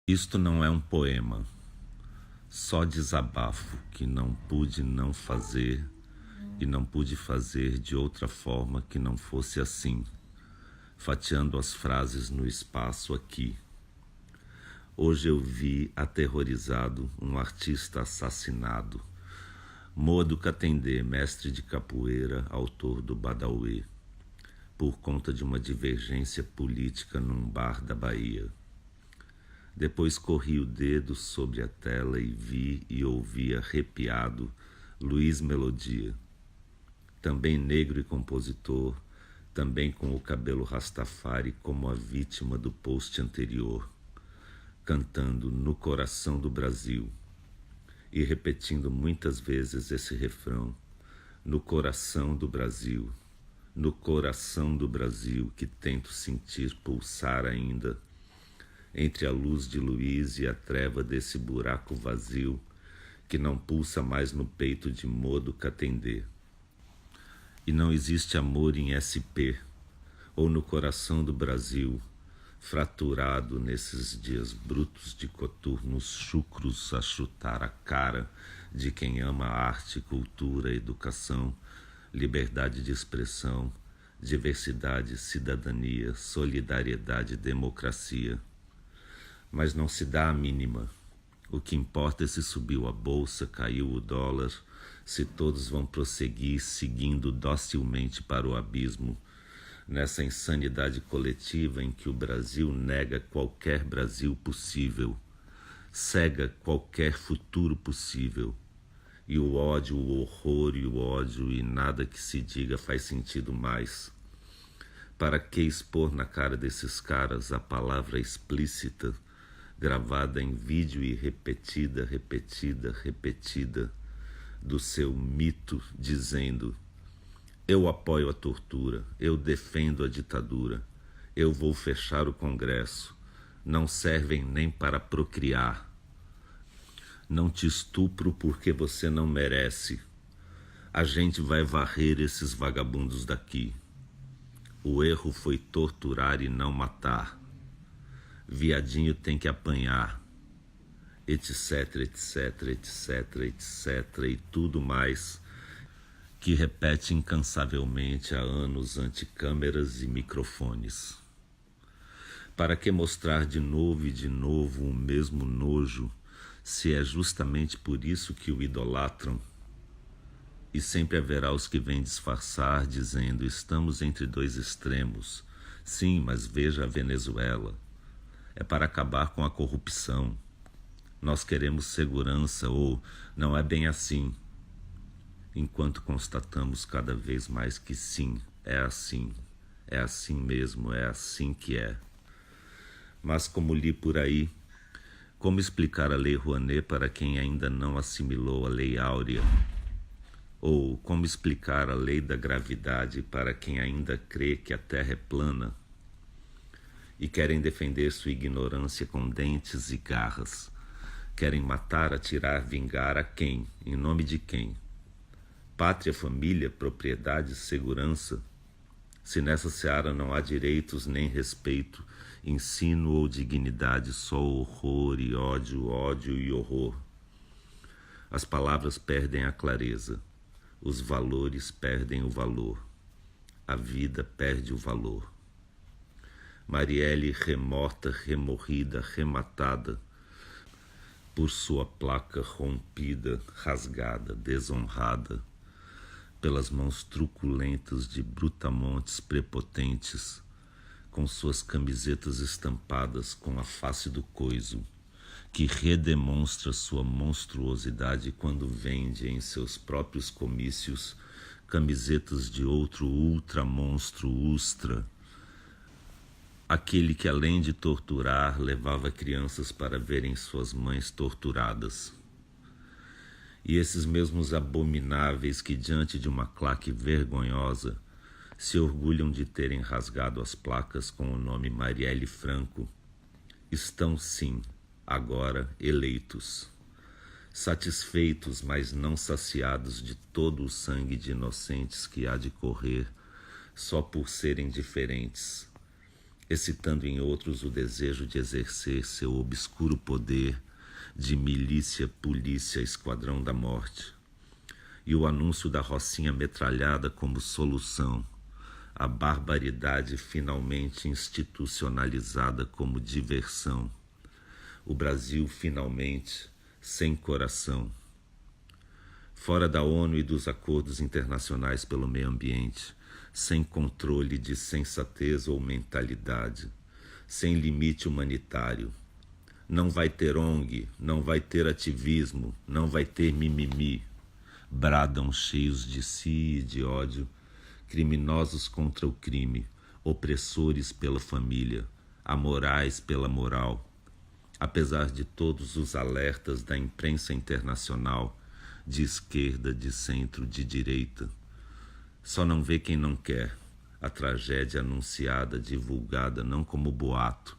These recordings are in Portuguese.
Isto não é um poema, só desabafo que não pude não fazer e não pude fazer de outra forma que não fosse assim, fatiando as frases no espaço aqui. Hoje eu vi aterrorizado um artista assassinado, Modo Katendê, mestre de capoeira, autor do Badauê, por conta de uma divergência política num bar da Bahia. Depois corri o dedo sobre a tela e vi e ouvi arrepiado Luiz Melodia, também negro e compositor, também com o cabelo rastafari como a vítima do post anterior, cantando No Coração do Brasil e repetindo muitas vezes esse refrão: no coração do Brasil, no coração do Brasil, que tento sentir pulsar ainda entre a luz de Luiz e a treva desse buraco vazio que não pulsa mais no peito de Modo Katendê. E não existe amor em SP ou no coração do Brasil, fraturado nesses dias brutos de coturnos chucros a chutar a cara de quem ama arte, cultura, educação, liberdade de expressão, diversidade, cidadania, solidariedade, democracia. Mas não se dá a mínima. O que importa é se subiu a bolsa, caiu o dólar, se todos vão prosseguir seguindo docilmente para o abismo, nessa insanidade coletiva em que o Brasil nega qualquer Brasil possível, cega qualquer futuro possível, e o ódio, o horror e o ódio e nada que se diga faz sentido mais. Para que expor na cara desses caras a palavra explícita, gravada em vídeo e repetida, do seu mito, dizendo: eu apoio a tortura, eu defendo a ditadura, eu vou fechar o Congresso, não servem nem para procriar. Não te estupro porque você não merece. A gente vai varrer esses vagabundos daqui. O erro foi torturar e não matar. Viadinho tem que apanhar, etc, etc, etc, etc e tudo mais que repete incansavelmente há anos ante câmeras e microfones. Para que mostrar de novo e de novo o mesmo nojo, se é justamente por isso que o idolatram? E sempre haverá os que vêm disfarçar, dizendo: estamos entre dois extremos. Sim, mas veja a Venezuela. É para acabar com a corrupção. Nós queremos segurança, ou não é bem assim. Enquanto constatamos cada vez mais que sim, é assim mesmo, é assim que é. Mas como li por aí, como explicar a Lei Rouanet para quem ainda não assimilou a Lei Áurea? Ou como explicar a Lei da Gravidade para quem ainda crê que a Terra é plana? E querem defender sua ignorância com dentes e garras. Querem matar, atirar, vingar a quem? Em nome de quem? Pátria, família, propriedade, segurança? Se nessa seara não há direitos nem respeito, ensino ou dignidade, só horror e ódio, ódio e horror. As palavras perdem a clareza, os valores perdem o valor, a vida perde o valor. Marielle remorta, remorrida, rematada, por sua placa rompida, rasgada, desonrada, pelas mãos truculentas de brutamontes prepotentes, com suas camisetas estampadas com a face do coiso, que redemonstra sua monstruosidade quando vende em seus próprios comícios camisetas de outro ultramonstro ustra, aquele que, além de torturar, levava crianças para verem suas mães torturadas. E esses mesmos abomináveis que, diante de uma claque vergonhosa, se orgulham de terem rasgado as placas com o nome Marielle Franco, estão, sim, agora eleitos, satisfeitos, mas não saciados de todo o sangue de inocentes que há de correr só por serem diferentes, excitando em outros o desejo de exercer seu obscuro poder de milícia, polícia, esquadrão da morte, e o anúncio da rocinha metralhada como solução, a barbaridade finalmente institucionalizada como diversão, o Brasil finalmente sem coração. Fora da ONU e dos acordos internacionais pelo meio ambiente, sem controle de sensatez ou mentalidade, sem limite humanitário. Não vai ter ONG, não vai ter ativismo, não vai ter mimimi. Bradam cheios de si e de ódio, criminosos contra o crime, opressores pela família, amorais pela moral. Apesar de todos os alertas da imprensa internacional, de esquerda, de centro, de direita, só não vê quem não quer a tragédia anunciada, divulgada não como boato,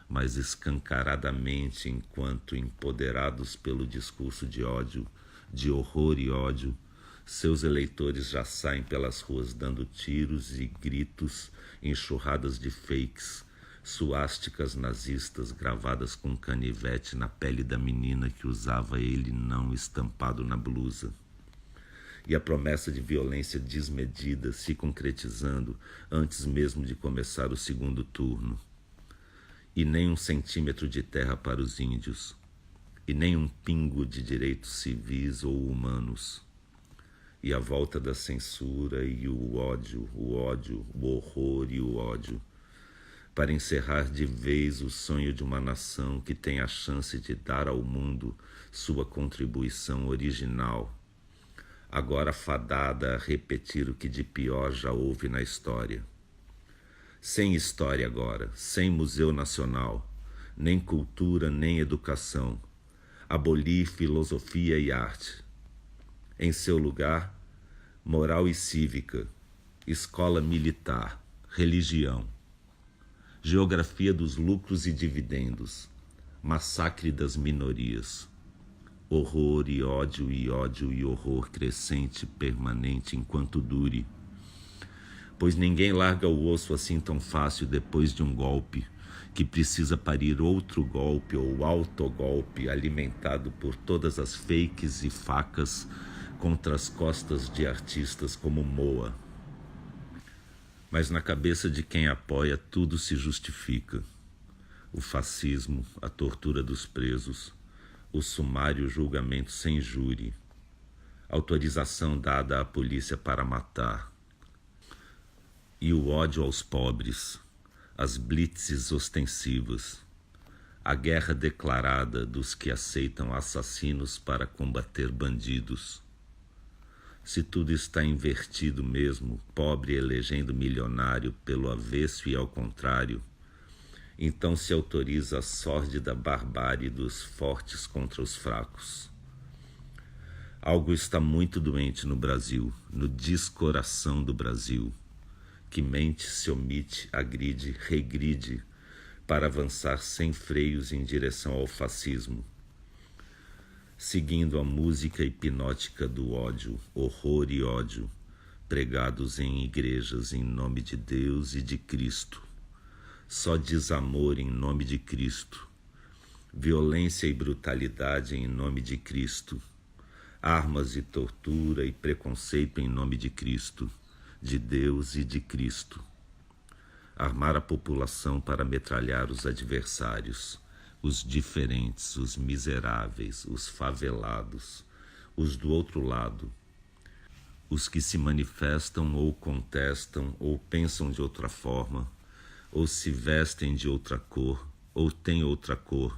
mas escancaradamente enquanto empoderados pelo discurso de ódio, de horror e ódio, seus eleitores já saem pelas ruas dando tiros e gritos, enxurradas de fakes, suásticas nazistas gravadas com canivete na pele da menina que usava ele não estampado na blusa. E a promessa de violência desmedida se concretizando antes mesmo de começar o segundo turno. E nem 1 centímetro de terra para os índios, e nem um pingo de direitos civis ou humanos. E a volta da censura e o ódio, o horror e o ódio, para encerrar de vez o sonho de uma nação que tem a chance de dar ao mundo sua contribuição original, agora fadada a repetir o que de pior já houve na história. Sem história agora, sem Museu Nacional, nem cultura, nem educação, abolir filosofia e arte. Em seu lugar, moral e cívica, escola militar, religião, geografia dos lucros e dividendos, massacre das minorias, horror e ódio e horror crescente, permanente enquanto dure. Pois ninguém larga o osso assim tão fácil depois de um golpe, que precisa parir outro golpe ou autogolpe alimentado por todas as fakes e facas contra as costas de artistas como Moa. Mas na cabeça de quem apoia tudo se justifica. O fascismo, a tortura dos presos, o sumário julgamento sem júri, autorização dada à polícia para matar, e o ódio aos pobres, as blitzes ostensivas, a guerra declarada dos que aceitam assassinos para combater bandidos. Se tudo está invertido mesmo, pobre elegendo milionário pelo avesso e ao contrário, então se autoriza a sórdida barbárie dos fortes contra os fracos. Algo está muito doente no Brasil, no descoração do Brasil, que mente, se omite, agride, regride, para avançar sem freios em direção ao fascismo, seguindo a música hipnótica do ódio, horror e ódio, pregados em igrejas em nome de Deus e de Cristo. Só desamor em nome de Cristo, violência e brutalidade em nome de Cristo, armas e tortura e preconceito em nome de Cristo, de Deus e de Cristo. Armar a população para metralhar os adversários, os diferentes, os miseráveis, os favelados, os do outro lado, os que se manifestam ou contestam ou pensam de outra forma, ou se vestem de outra cor, ou têm outra cor,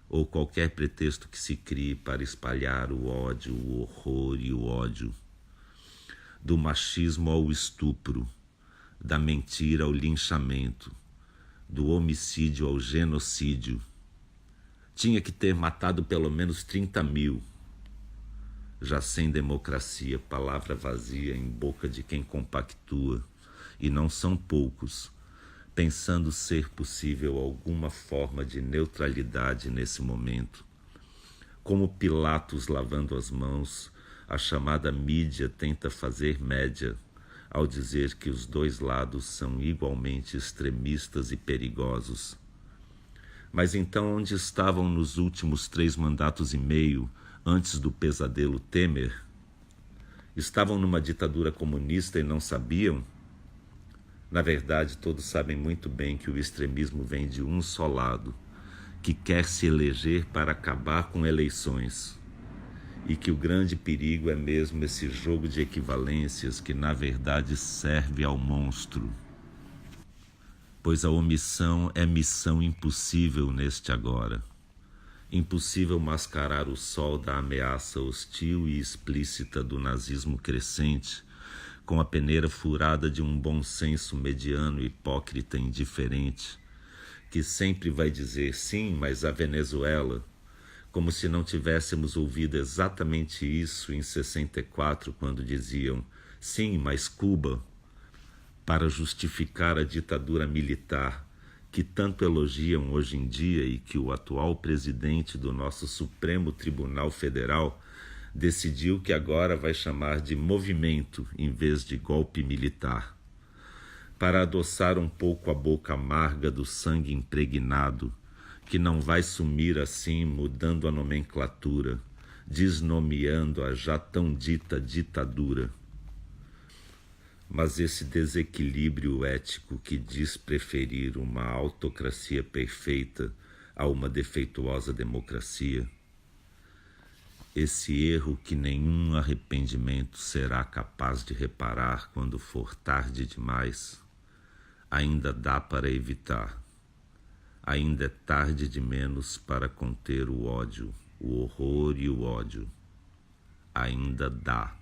ou qualquer pretexto que se crie para espalhar o ódio, o horror e o ódio. Do machismo ao estupro, da mentira ao linchamento, do homicídio ao genocídio. Tinha que ter matado pelo menos 30 mil. Já sem democracia, palavra vazia em boca de quem compactua, e não são poucos, pensando ser possível alguma forma de neutralidade nesse momento. Como Pilatos lavando as mãos, a chamada mídia tenta fazer média, ao dizer que os dois lados são igualmente extremistas e perigosos. Mas então onde estavam nos últimos 3 mandatos e meio, antes do pesadelo Temer? Estavam numa ditadura comunista e não sabiam? Na verdade, todos sabem muito bem que o extremismo vem de um só lado, que quer se eleger para acabar com eleições. E que o grande perigo é mesmo esse jogo de equivalências que, na verdade, serve ao monstro. Pois a omissão é missão impossível neste agora. Impossível mascarar o sol da ameaça hostil e explícita do nazismo crescente com a peneira furada de um bom senso mediano, hipócrita e indiferente, que sempre vai dizer sim, mas a Venezuela, como se não tivéssemos ouvido exatamente isso em 64, quando diziam sim, mas Cuba, para justificar a ditadura militar que tanto elogiam hoje em dia e que o atual presidente do nosso Supremo Tribunal Federal decidiu que agora vai chamar de movimento em vez de golpe militar, para adoçar um pouco a boca amarga do sangue impregnado, que não vai sumir assim mudando a nomenclatura, desnomeando a já tão dita ditadura. Mas esse desequilíbrio ético que diz preferir uma autocracia perfeita a uma defeituosa democracia, esse erro que nenhum arrependimento será capaz de reparar quando for tarde demais, ainda dá para evitar. Ainda é tarde de menos para conter o ódio, o horror e o ódio. Ainda dá.